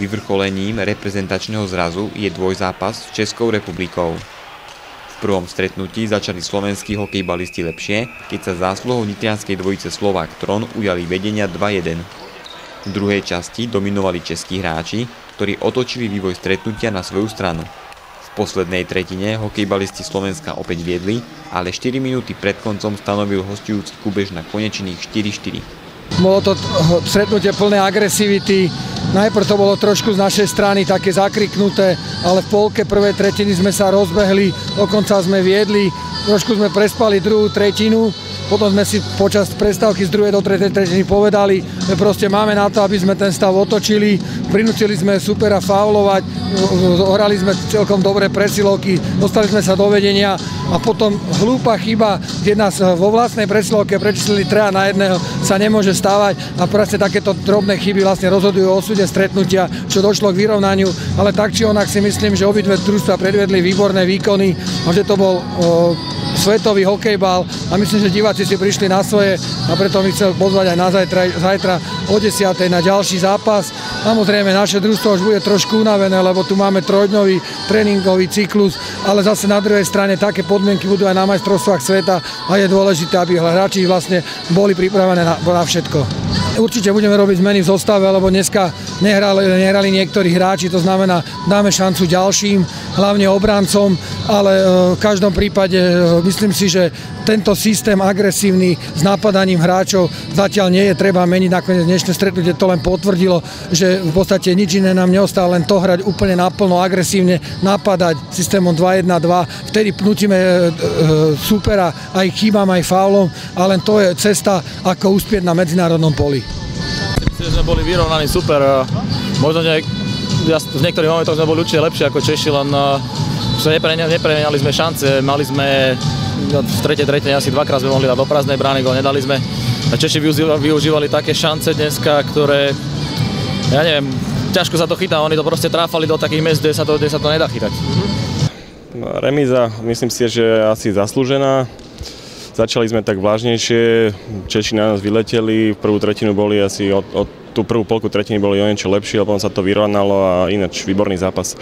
Vyvrcholením reprezentačného zrazu je dvojzápas s Českou republikou. V prvom stretnutí začali slovenskí hokejbalisti lepšie, keď sa zásluhou nitrianskej dvojice Slovák Tron ujali vedenia 2:1. V druhej časti dominovali českí hráči, ktorí otočili vývoj stretnutia na svoju stranu. V poslednej tretine hokejbalisti Slovenska opäť viedli, ale 4 minúty pred koncom stanovil hosťujúci Kubež na konečných 4:4. Bolo to stretnutie plné agresivity. Najprv to bolo trošku z našej strany také zakriknuté, ale v polke prvej tretiny sme sa rozbehli, dokonca sme viedli, trošku sme prespali druhú tretinu. Potom sme si počas prestávky z druhej do tretej tretiny povedali, že proste máme na to, aby sme ten stav otočili. Prinútili sme supera faulovať, hrali sme celkom dobré presilovky, dostali sme sa do vedenia a potom hlúpa chyba, kde nás vo vlastnej presilovke prečíslili 3-1 sa nemôže stávať a proste takéto drobné chyby vlastne rozhodujú o osude stretnutia, čo došlo k vyrovnaniu, ale tak či onak si myslím, že obidve družstvá predvedli výborné výkony a že to bol svetový hokejbal a myslím, že diváci si prišli na svoje a preto mi chcel pozvať aj na zajtra o 10:00 na ďalší zápas. Samozrejme, naše družstvo už bude trošku unavené, lebo tu máme trojdňový tréningový cyklus, ale zase na druhej strane také podmienky budú aj na majstrovstvách sveta a je dôležité, aby hráči vlastne boli pripravené na všetko. Určite budeme robiť zmeny v zostave, lebo dneska nehrali niektorí hráči, to znamená, dáme šancu ďalším, hlavne obrancom, ale v každom prípade myslím si, že tento systém agresívny s napadaním hráčov zatiaľ nie je treba meniť. Nakoniec dnešné stretnutie to len potvrdilo, že v podstate nič iné nám neostáva, len to hrať úplne naplno, agresívne, napadať systémom 2-1-2. Vtedy pnutíme supera aj chybám, aj faulom, a len to je cesta, ako uspieť na medzinárodnom poli. Myslím, že sme boli vyrovnaní super. Možno v niektorých momentoch sme boli určite lepšie ako Češi, len nepremeniali sme šance. Mali sme v tretej tretine asi dvakrát sme mohli dať do prázdnej brány, gól nedali sme. A Češi využívali také šance dneska, ktoré, ja neviem, ťažko sa to chytá. Oni to proste tráfali do takých miest, kde sa to nedá chytať. Remíza, myslím si, že je asi zaslúžená. Začali sme tak vážnejšie, Češi na nás vyleteli, v prvú tretinu boli asi, tú prvú polku tretiny boli o niečo lepšie, ale potom sa to vyrovnalo a ináč výborný zápas.